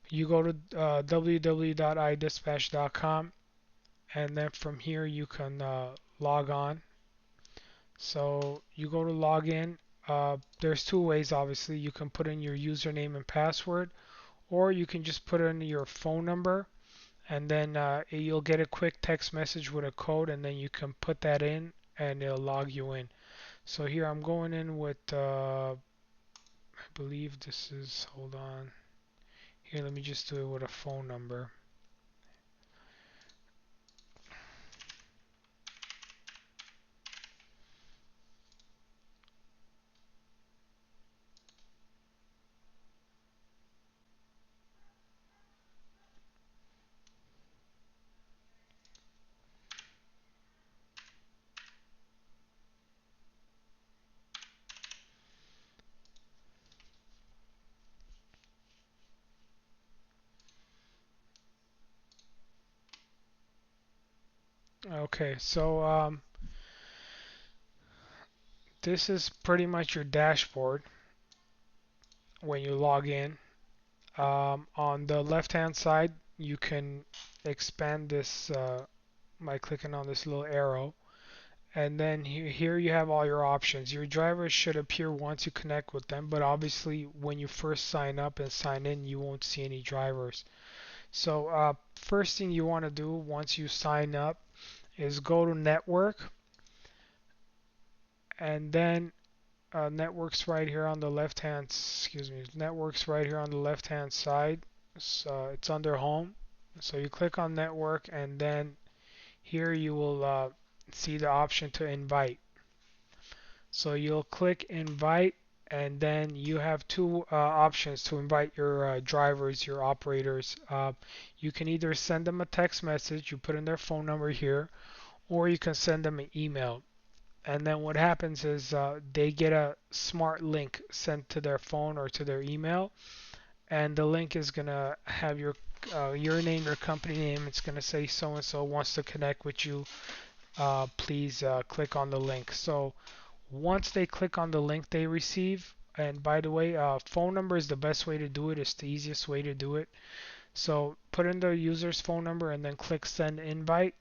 you go to www.idispatch.com, and then from here you can log on. So you go to log in. There's two ways, obviously. You can put in your username and password, or you can just put in your phone number, and then you'll get a quick text message with a code, and then you can put that in, and it'll log you in. So here I'm going in with, I believe this is, hold on. Here, let me just do it with a phone number. Okay, so this is pretty much your dashboard when you log in. On the left hand side, you can expand this by clicking on this little arrow. And then here you have all your options. Your drivers should appear once you connect with them, but obviously when you first sign up and sign in, you won't see any drivers. So first thing you want to do once you sign up is go to network, and then networks right here on the left hand, excuse me, networks right here on the left hand side. So it's under home. So you click on network, and then here you will see the option to invite. So you'll click invite, and then you have two options to invite your drivers, your operators. You can either send them a text message, you put in their phone number here, or you can send them an email. And then what happens is they get a smart link sent to their phone or to their email, and the link is gonna have your name, your company name. It's gonna say so and so wants to connect with you. Please click on the link. So once they click on the link they receive, and by the way, phone number is the best way to do it. It's the easiest way to do it. So put in the user's phone number and then click send invite,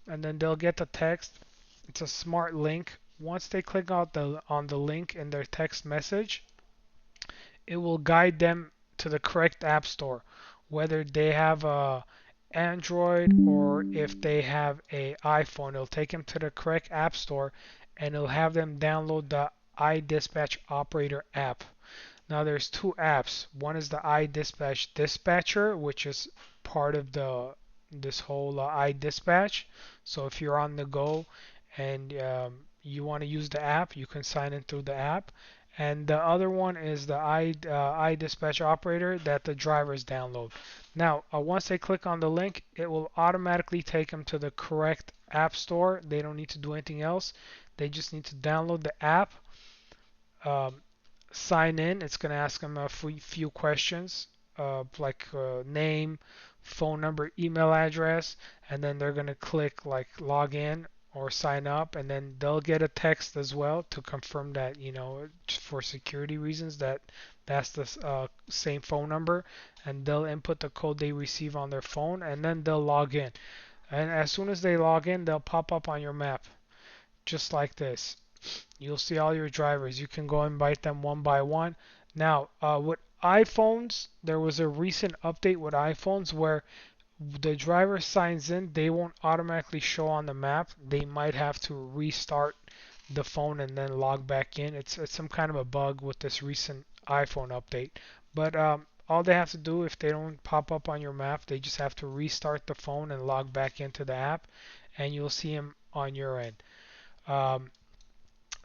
and then they'll get the text. It's a smart link. Once they click on the link in their text message, it will guide them to the correct app store, whether they have a Android or if they have a iPhone. It'll take them to the correct app store, and it'll have them download the iDispatch operator app. Now there's two apps. One is the iDispatch dispatcher, which is part of the this whole iDispatch. So if you're on the go and you want to use the app, you can sign in through the app. And the other one is the iDispatch operator that the drivers download. Now, once they click on the link, it will automatically take them to the correct app store. They don't need to do anything else. They just need to download the app, um, sign in. It's going to ask them a few questions like name, phone number, email address, and then they're going to click like log in or sign up, and then they'll get a text as well to confirm that, for security reasons, that that's the same phone number, and they'll input the code they receive on their phone, and then they'll log in. And as soon as they log in, they'll pop up on your map just like this. You'll see all your drivers. You can go invite them one by one. Now, with iPhones, there was a recent update with iPhones where the driver signs in, they won't automatically show on the map. They might have to restart the phone and then log back in. It's some kind of a bug with this recent iPhone update. But all they have to do, if they don't pop up on your map, they just have to restart the phone and log back into the app, and you'll see them on your end. Um,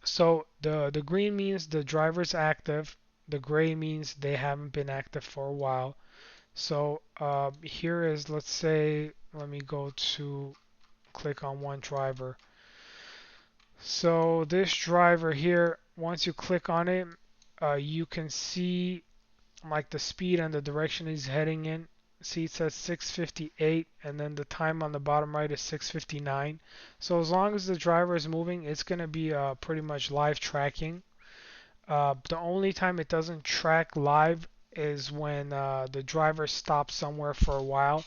so the green means the driver's active. The gray means they haven't been active for a while. So here is, let's say, let me go to click on one driver. So this driver here, once you click on it, you can see like the speed and the direction he's heading in. See, it says 6:58, and then the time on the bottom right is 6:59. So as long as the driver is moving, it's going to be pretty much live tracking. The only time it doesn't track live is when the driver stops somewhere for a while.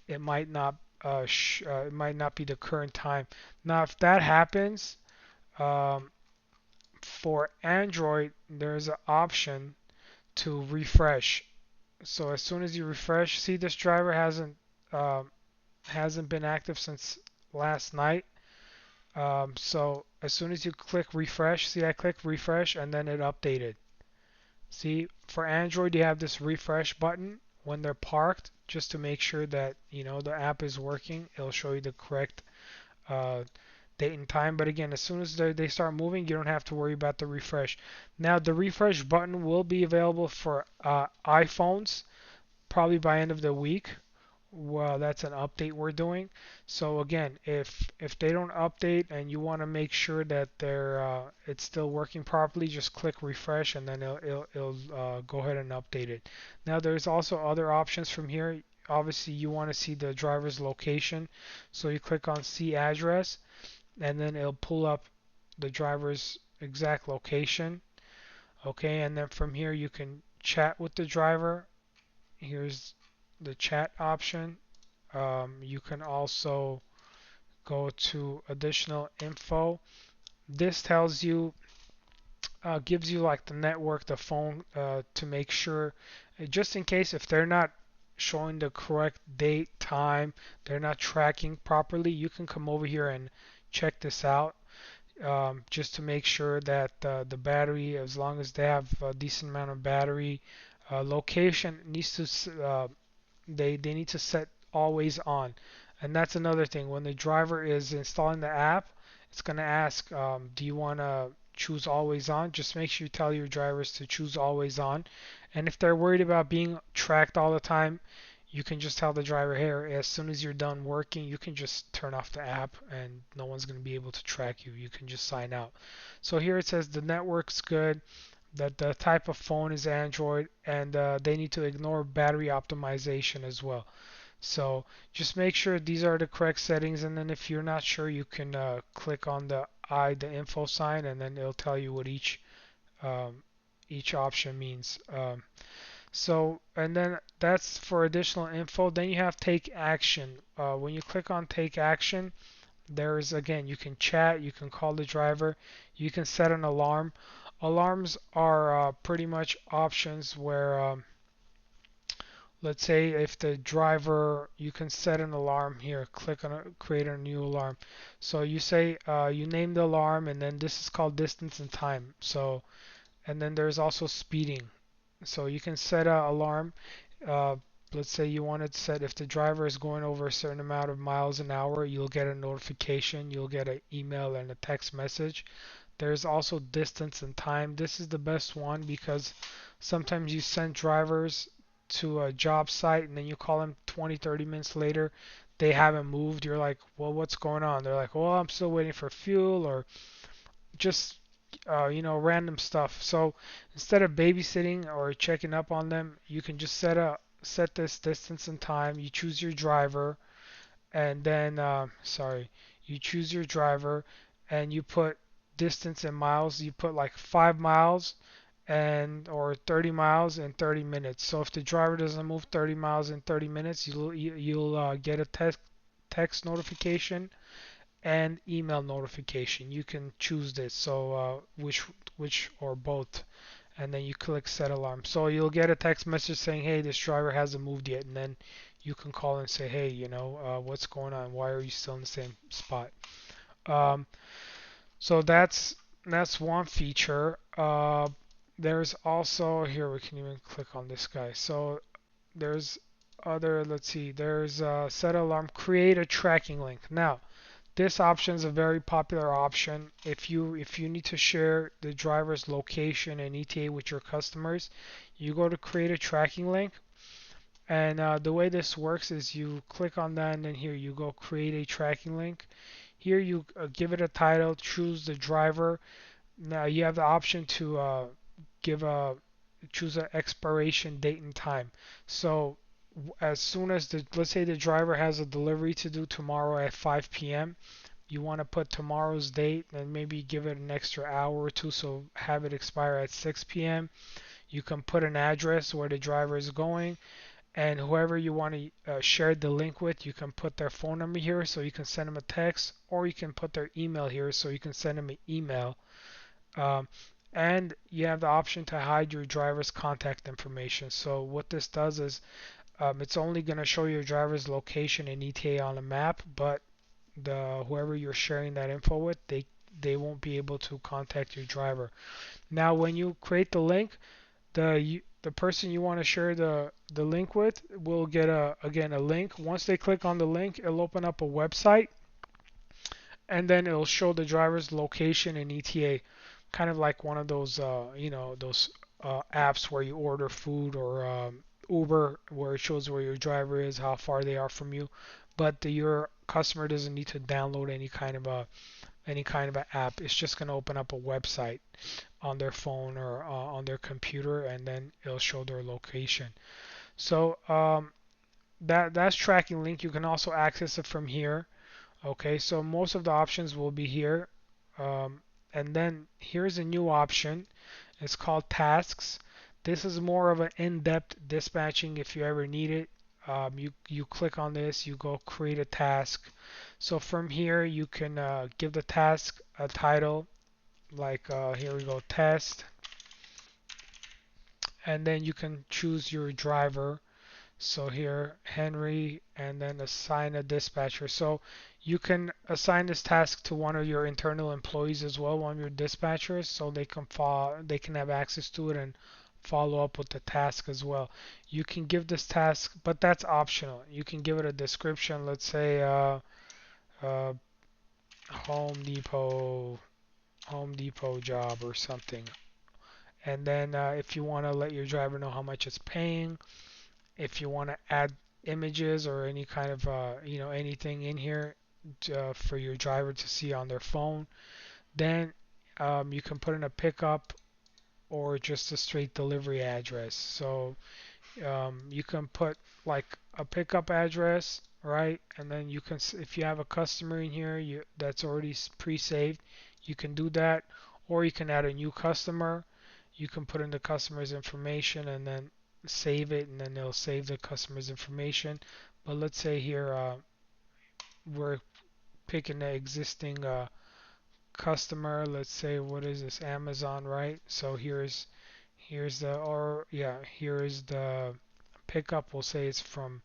It might not it might not be the current time. Now, if that happens, um, for Android, there's an option to refresh. So as soon as you refresh, see this driver um, hasn't been active since last night. So as soon as you click refresh, see I click refresh and then it updated. See, for Android you have this refresh button when they're parked just to make sure that the app is working. It'll show you the correct uh, date and time. But again, as soon as they start moving, you don't have to worry about the refresh. Now the refresh button will be available for iPhones probably by end of the week. Well, that's an update we're doing. So again, if they don't update and you want to make sure that it's still working properly, just click refresh and then it'll go ahead and update it. Now there's also other options from here. Obviously, you want to see the driver's location, so you click on see address and then it'll pull up the driver's exact location. Okay, and then from here you can chat with the driver. Here's the chat option. You can also go to additional info. This tells you, gives you like the network, the phone, to make sure, just in case if they're not showing the correct date, time, they're not tracking properly, you can come over here and check this out. Just to make sure that the battery, as long as they have a decent amount of battery, location needs to they need to set always on. And that's another thing. When the driver is installing the app, it's going to ask, do you want to choose always on? Just make sure you tell your drivers to choose always on. And if they're worried about being tracked all the time, you can just tell the driver, hey, as soon as you're done working, you can just turn off the app and no one's going to be able to track you. You can just sign out. So here it says the network's good, that the type of phone is Android, and they need to ignore battery optimization as well. So just make sure these are the correct settings, and then if you're not sure, you can click on the info sign, and then it'll tell you what um, each option means. So and then that's for additional info. Then you have take action. When you click on take action, there's again you can chat, you can call the driver, you can set an alarm. Alarms are pretty much options where let's say if the driver, you can set an alarm here, click on create a new alarm. So you say you name the alarm and then this is called distance and time. So and then there's also speeding. So you can set an alarm. Uh, let's say you wanted to set if the driver is going over a certain amount of miles an hour, you'll get a notification, you'll get an email and a text message. There's also distance and time. This is the best one because sometimes you send drivers to a job site and then you call them 20, 30 minutes later, they haven't moved. You're like, well, what's going on? They're like, well, I'm still waiting for fuel or just, random stuff. So instead of babysitting or checking up on them, you can just set this distance and time. You choose your driver and then you choose your driver and you put distance in miles. You put like 5 miles and or 30 miles in 30 minutes. So if the driver doesn't move 30 miles in 30 minutes, you'll get a text notification and email notification. You can choose this. So which or both, and then you click set alarm. So you'll get a text message saying, hey, this driver hasn't moved yet, and then you can call and say, hey, what's going on? Why are you still in the same spot? Um, so that's one feature. There's also here we can even click on this guy. So there's other. Let's see. There's set alarm, create a tracking link. Now this option is a very popular option. If you need to share the driver's location and ETA with your customers, you go to create a tracking link. And the way this works is you click on that and then here you go create a tracking link. Here you give it a title, choose the driver. Now you have the option to give a choose an expiration date and time. So as soon as let's say the driver has a delivery to do tomorrow at 5 p.m., you want to put tomorrow's date and maybe give it an extra hour or two, so have it expire at 6 p.m. You can put an address where the driver is going, and whoever you want to share the link with, you can put their phone number here so you can send them a text, or you can put their email here so you can send them an email. Um, and you have the option to hide your driver's contact information. So what this does is it's only going to show your driver's location and ETA on the map, but the whoever you're sharing that info with, they won't be able to contact your driver. Now, when you create the link, the person you want to share the link with will get a link. Once they click on the link, it'll open up a website, and then it'll show the driver's location and ETA, kind of like one of those those apps where you order food, or Uber, where it shows where your driver is, how far they are from you. But your customer doesn't need to download any kind of an app. It's just going to open up a website on their phone or on their computer, and then it'll show their location. So that's tracking link. You can also access it from here. Okay, so most of the options will be here. Um, and then here's a new option. It's called tasks. This is more of an in-depth dispatching if you ever need it. You click on this, you go create a task. So from here you can give the task a title, like here we go, test, and then you can choose your driver. So here, Henry, and then assign a dispatcher. So you can assign this task to one of your internal employees as well, one of your dispatchers, so they can have access to it and follow up with the task as well. You can give this task, but that's optional. You can give it a description, let's say uh, Home Depot Home Depot job or something. And then if you want to let your driver know how much it's paying, if you want to add images or any kind of anything in here for your driver to see on their phone, then you can put in a pickup or just a straight delivery address. So you can put like a pickup address, right? And then you can, if you have a customer in here that's already pre-saved, you can do that, or you can add a new customer. You can put in the customer's information and then save it, and then it'll save the customer's information. But let's say here we're picking the existing customer. Let's say, what is this, Amazon, right? So here's the, or yeah, here is the pickup. We'll say it's from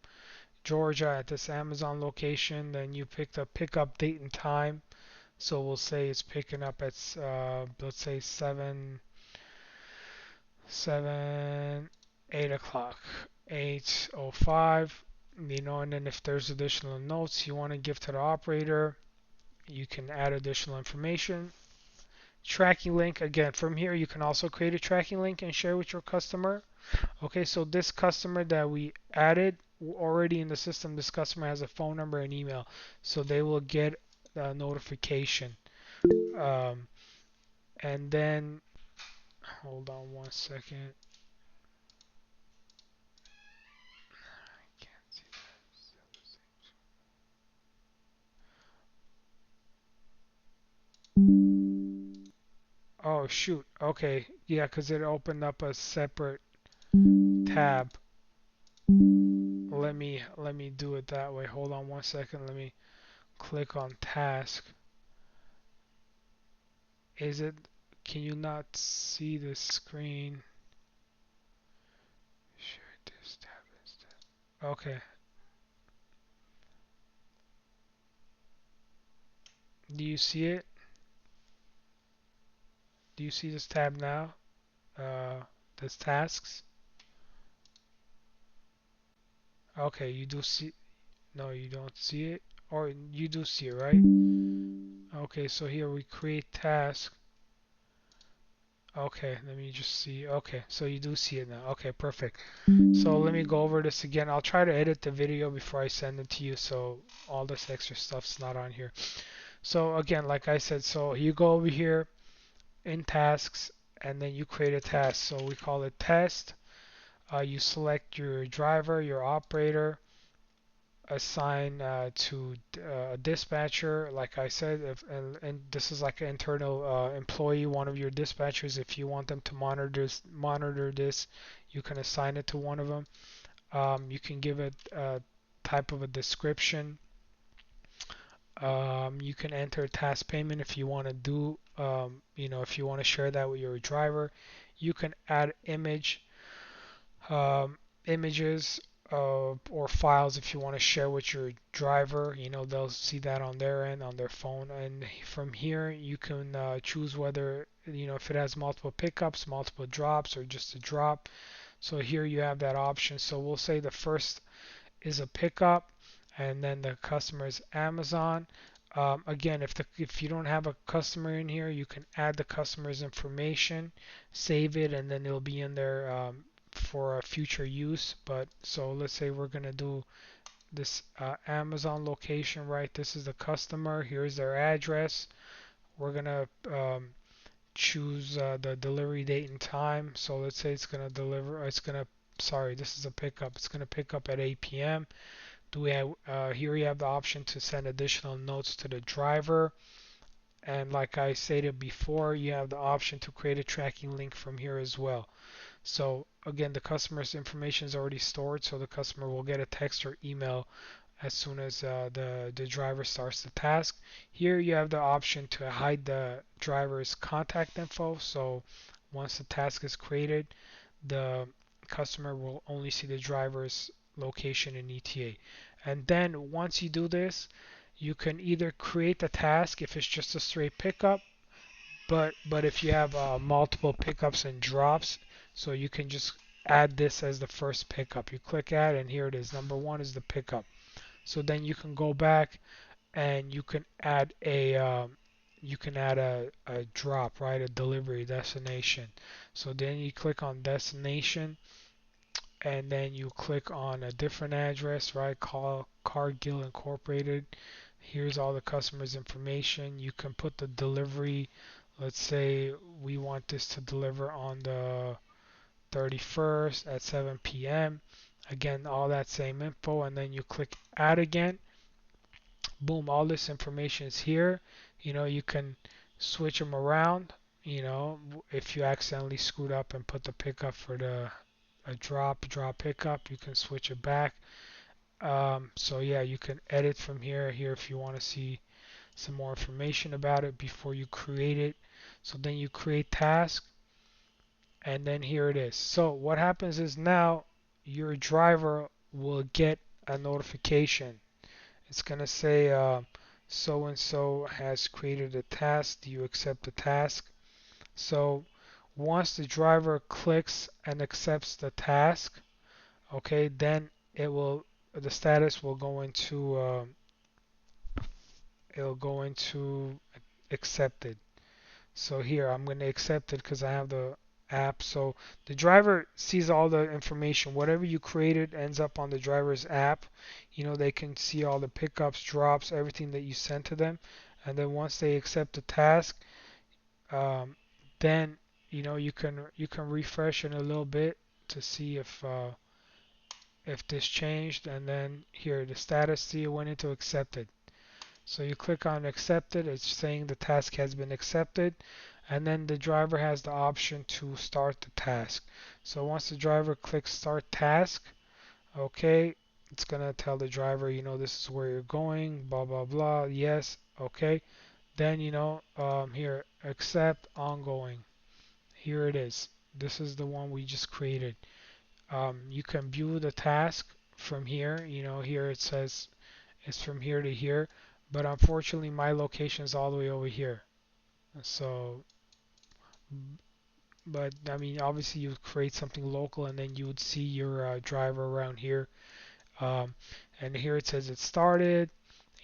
Georgia at this Amazon location. Then you pick the pickup date and time. So we'll say it's picking up at let's say 8 o'clock, 8:05. And then if there's additional notes you want to give to the operator, you can add additional information. Tracking link, again, from here you can also create a tracking link and share with your customer. Okay, so this customer that we added already in the system, this customer has a phone number and email, so they will get a notification. Um, and then, hold on one second. I can't see that. Oh shoot. Okay, yeah, because it opened up a separate tab. Let me do it that way. Hold on one second. Let me click on task. Is it, can you not see the screen? Share this tab instead. Okay. Do you see it? Do you see this tab now? This tasks. Okay, you do see. No, you don't see it. Or you do see it, right? Okay, so here we create task. Okay, let me just see. Okay, so you do see it now. Okay, perfect. So let me go over this again. I'll try to edit the video before I send it to you, so all this extra stuff's not on here. So again, like I said, so you go over here in tasks, and then you create a task. So we call it test. You select your driver, your operator, assign to a dispatcher. Like I said, and this is like an internal employee, one of your dispatchers. If you want them to monitor this, you can assign it to one of them. You can give it a type of a description. You can enter task payment if you want to do, if you want to share that with your driver. You can add um, images or files if you want to share with your driver. They'll see that on their end, on their phone. And from here, you can choose whether, if it has multiple pickups, multiple drops, or just a drop. So here you have that option. So we'll say the first is a pickup, and then the customer is Amazon. Again, if you don't have a customer in here, you can add the customer's information, save it, and then it'll be in there for future use. But so let's say we're gonna do this Amazon location, right? This is the customer. Here's their address. We're gonna choose the delivery date and time. So let's say it's gonna deliver. Sorry, this is a pickup. It's gonna pick up at 8 p.m. Do we have here you have the option to send additional notes to the driver, and like I stated before, you have the option to create a tracking link from here as well. So again, the customer's information is already stored, so the customer will get a text or email as soon as the driver starts the task. Here you have the option to hide the driver's contact info, so once the task is created, the customer will only see the driver's location in ETA. And then once you do this, you can either create the task if it's just a straight pickup, but if you have multiple pickups and drops, so you can just add this as the first pickup. You click add, and here it is. Number one is the pickup. So then you can go back and you can add a drop, right? A delivery destination. So then you click on destination, and then you click on a different address, right? Call Cargill Incorporated. Here's all the customer's information. You can put the delivery. Let's say we want this to deliver on the 31st at 7 p.m. Again, all that same info, and then you click add again. Boom, all this information is here. You can switch them around. If you accidentally screwed up and put the pickup for the a drop pickup, you can switch it back. So yeah, you can edit from here if you want to see some more information about it before you create it. So then you create task, and then here it is. So what happens is now your driver will get a notification. It's gonna say so and so has created a task. Do you accept the task? So once the driver clicks and accepts the task, okay, then the status will go into it'll go into accepted. So here I'm going to accept it because I have the app. So the driver sees all the information. Whatever you created ends up on the driver's app. They can see all the pickups, drops, everything that you sent to them. And then once they accept the task, um, then you can refresh in a little bit to see if this changed, and then here the status, see, it went into accepted. So you click on accepted, it's saying the task has been accepted, and then the driver has the option to start the task. So once the driver clicks start task, okay, it's gonna tell the driver, this is where you're going, blah blah blah, yes, okay. Then here, accept, ongoing. Here it is. This is the one we just created. You can view the task from here. Here it says it's from here to here, but unfortunately my location is all the way over here. So, but I mean, obviously you would create something local, and then you would see your driver around here. Um, and here it says it started.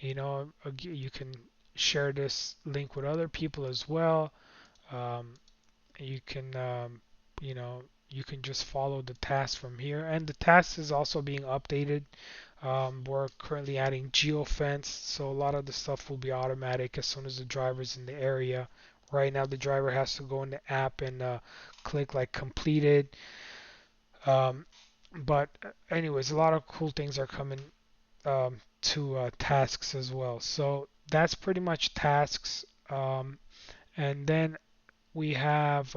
You can share this link with other people as well. Um, you can you know you can just follow the task from here, and the task is also being updated. We're currently adding geofence, so a lot of the stuff will be automatic as soon as the driver's in the area. Right now the driver has to go in the app and click like completed. um, but anyways, a lot of cool things are coming to tasks as well. So that's pretty much tasks. And then we have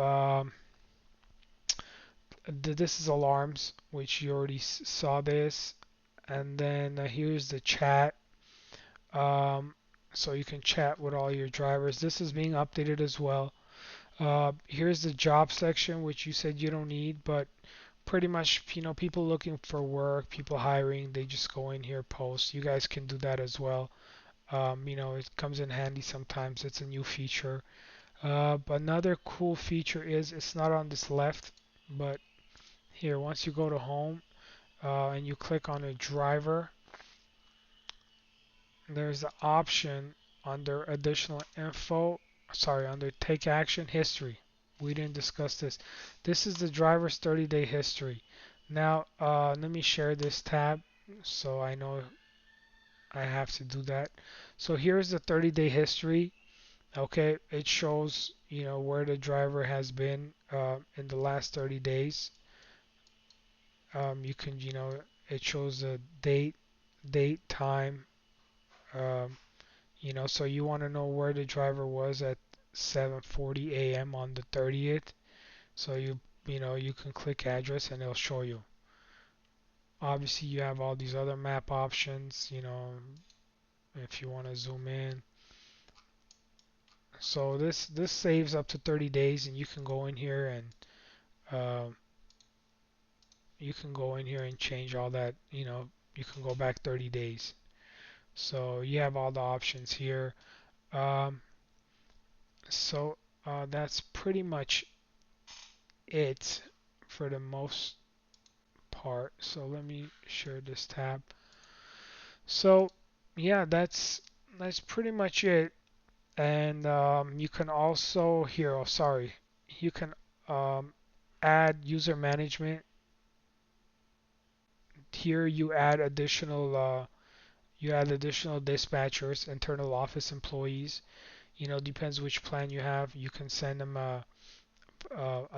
this is alarms, which you already saw this. And then here's the chat. Um, so you can chat with all your drivers. This is being updated as well. Here's the job section, which you said you don't need, but pretty much, people looking for work, people hiring, they just go in here, post. You guys can do that as well. It comes in handy sometimes. It's a new feature. But another cool feature is it's not on this left, but here, once you go to home and you click on a driver, there's the option under additional info, sorry, under take action history. We didn't discuss this. This is the driver's 30-day history. Now, let me share this tab so I know I have to do that. So here's the 30-day history. Okay, it shows, where the driver has been in the last 30 days. You can, it shows the date, time, um, so you want to know where the driver was at 7:40 a.m. on the 30th. So you can click address and it'll show you. Obviously, you have all these other map options, if you want to zoom in. So this saves up to 30 days, and you can go in here and uh, change all that. You can go back 30 days. So you have all the options here. Um, so that's pretty much it for the most part. So let me share this tab. So yeah, that's pretty much it. And you can also here, oh sorry, you can um, add user management. Here you add additional dispatchers, internal office employees. Depends which plan you have. You can send them a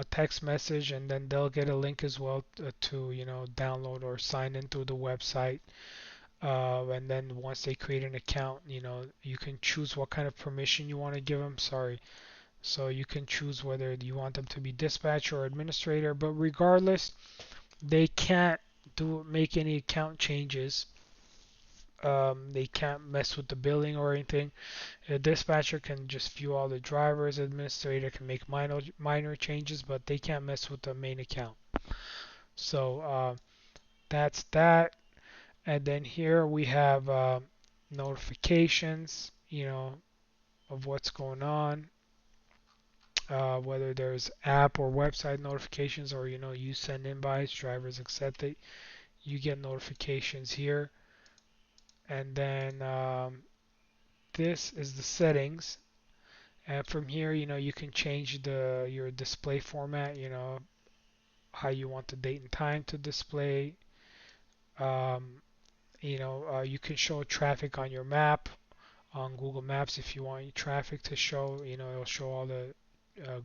text message, and then they'll get a link as well to download or sign in through the website. And then once they create an account, you can choose what kind of permission you want to give them. Sorry. So you can choose whether you want them to be dispatcher or administrator, but regardless, they can't make any account changes. They can't mess with the billing or anything. A dispatcher can just view all the drivers. Administrator can make minor changes, but they can't mess with the main account. So that's that. And then here we have notifications, of what's going on. Whether there's app or website notifications, or you send invites, drivers accept it, you get notifications here. And then this is the settings, and from here you can change your display format, how you want the date and time to display. um, you can show traffic on your map on Google Maps. If you want your traffic to show, it'll show all the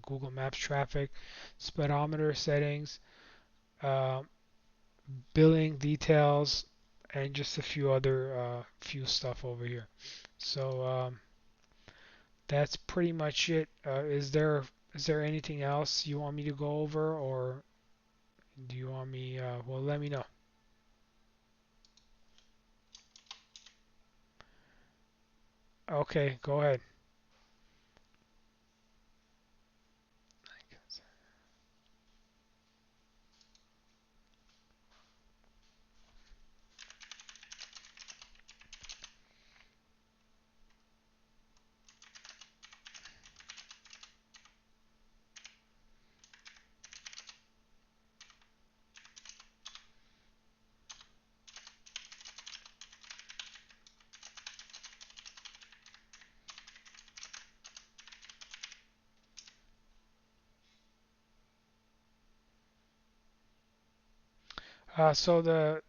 Google Maps traffic. Speedometer settings, uh, billing details, and just a few other few stuff over here. So that's pretty much it. Is there anything else you want me to go over, or do you want me? Well, let me know. Okay, go ahead.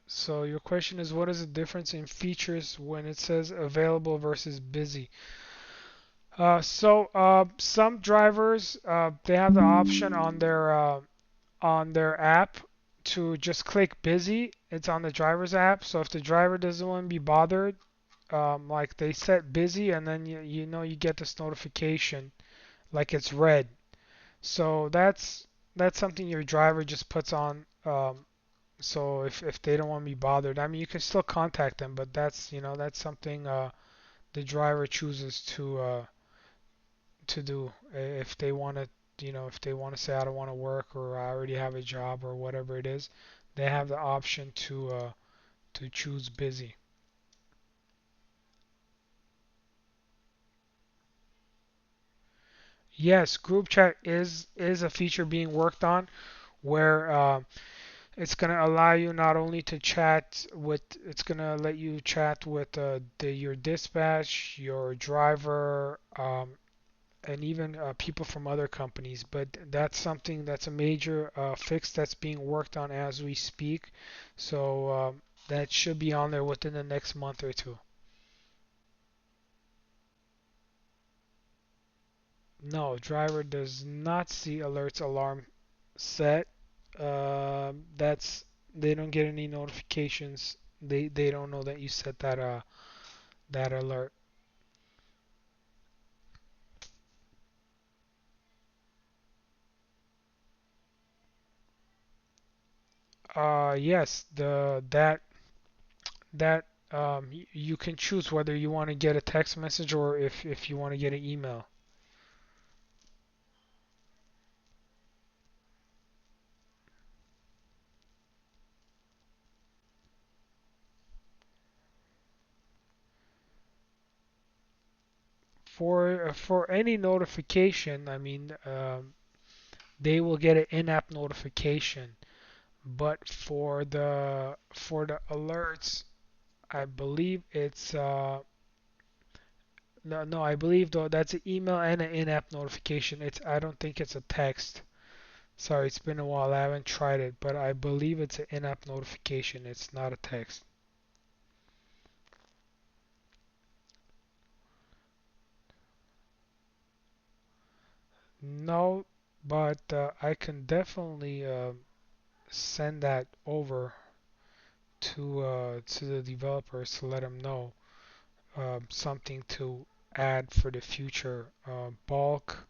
So your question is, what is the difference in features when it says available versus busy? Some drivers they have the option on their app to just click busy. It's on the driver's app. So if the driver doesn't want to be bothered, like they set busy, and then you get this notification like it's red. So that's something your driver just puts on. So if they don't want to be bothered, I mean you can still contact them, but that's something the driver chooses to do if they want to. If they want to say I don't want to work or I already have a job or whatever it is, they have the option to choose busy. Yes, group chat is a feature being worked on where it's going to allow you not only to chat with, it's going to let you chat with your dispatch, your driver, and even people from other companies. But that's something that's a major fix that's being worked on as we speak. So that should be on there within the next month or two. No, driver does not see alerts alarm set. That's they don't get any notifications. They don't know that you set that alert. Yes, the that you can choose whether you want to get a text message or if you want to get an email. For any notification, I mean, they will get an in-app notification. But for the alerts, I believe it's no, I believe though that's an email and an in-app notification. I don't think it's a text. Sorry, it's been a while. I haven't tried it, but I believe it's an in-app notification. It's not a text. No, but I can definitely send that over to the developers to let them know something to add for the future. Bulk.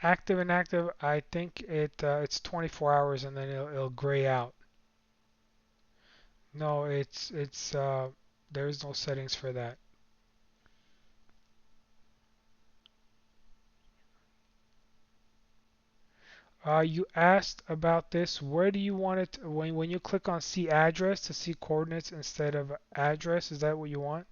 Active and active, I think it's 24 hours and then it'll gray out. No, it's there is no settings for that. You asked about this. Where do you want it when you click on see address to see coordinates instead of address? Is that what you want?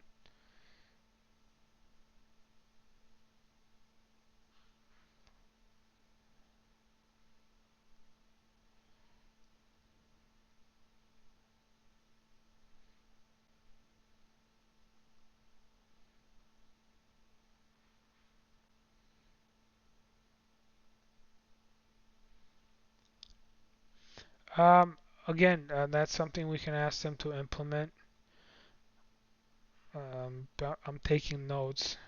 Um, Again, that's something we can ask them to implement. But I'm taking notes.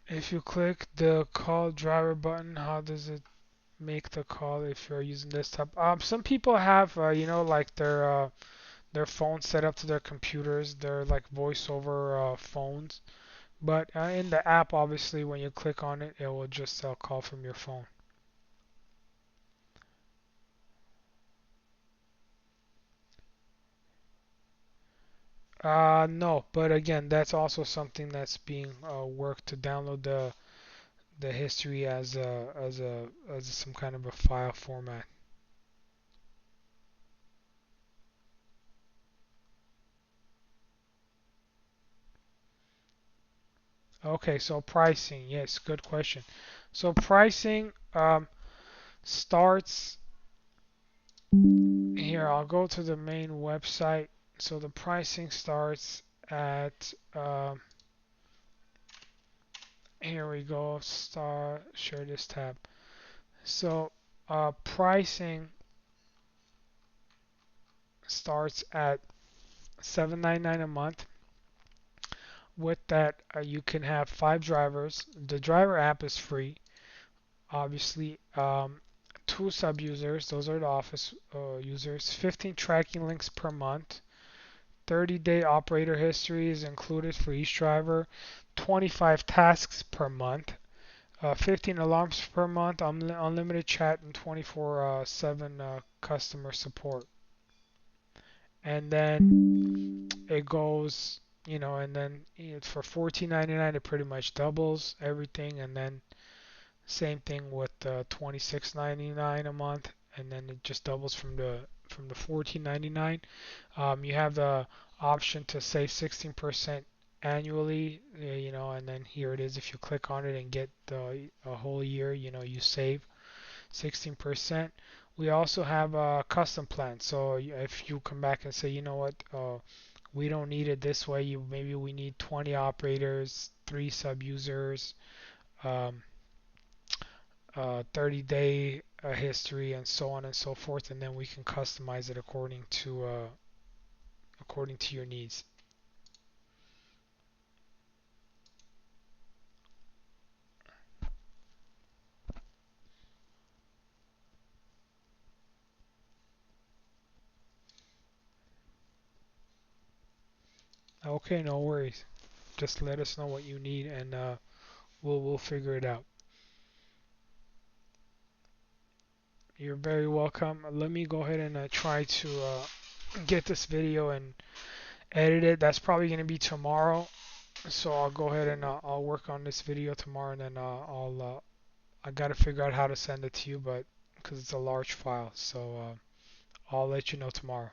If you click the call driver button, how does it make the call if you're using desktop? Some people have, like their phones set up to their computers. They're like voice over phones. But in the app, obviously, when you click on it, it will just call from your phone. No, but again, that's also something that's being worked to download the history as some kind of a file format. Okay, so pricing, yes, good question. So pricing starts here. I'll go to the main website. So the pricing starts at here we go. Start share this tab. So pricing starts at 7.99 a month. With that, you can have 5 drivers. The driver app is free, obviously. 2 sub-users, those are the office users. 15 tracking links per month. 30-day operator history is included for each driver. 25 tasks per month. 15 alarms per month. Unlimited chat and 24/7 customer support. And then it goes, and then for 14.99 it pretty much doubles everything, and then same thing with 26.99 a month, and then it just doubles from the 14.99. You have the option to save 16% annually, and then here it is. If you click on it and get a whole year, you save 16%. We also have a custom plan. So if you come back and say, you know what, we don't need it this way. Maybe we need 20 operators, 3 sub-users, um, 30-day history, and so on and so forth, and then we can customize it according to your needs. Okay, no worries. Just let us know what you need, and we'll figure it out. You're very welcome. Let me go ahead and try to get this video and edit it. That's probably going to be tomorrow. So I'll go ahead and I'll work on this video tomorrow, and then I gotta figure out how to send it to you, but because it's a large file, so I'll let you know tomorrow.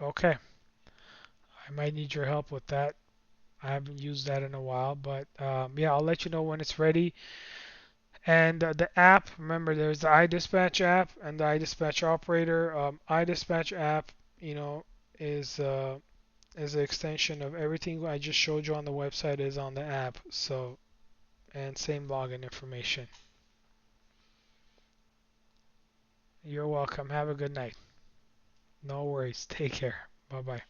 Okay, I might need your help with that. I haven't used that in a while, but yeah, I'll let you know when it's ready. And the app, remember, there's the iDispatch app and the iDispatch operator. iDispatch app, you know, is is an extension of everything I just showed you on the website is on the app. So, and same login information. You're welcome. Have a good night. No worries. Take care. Bye bye.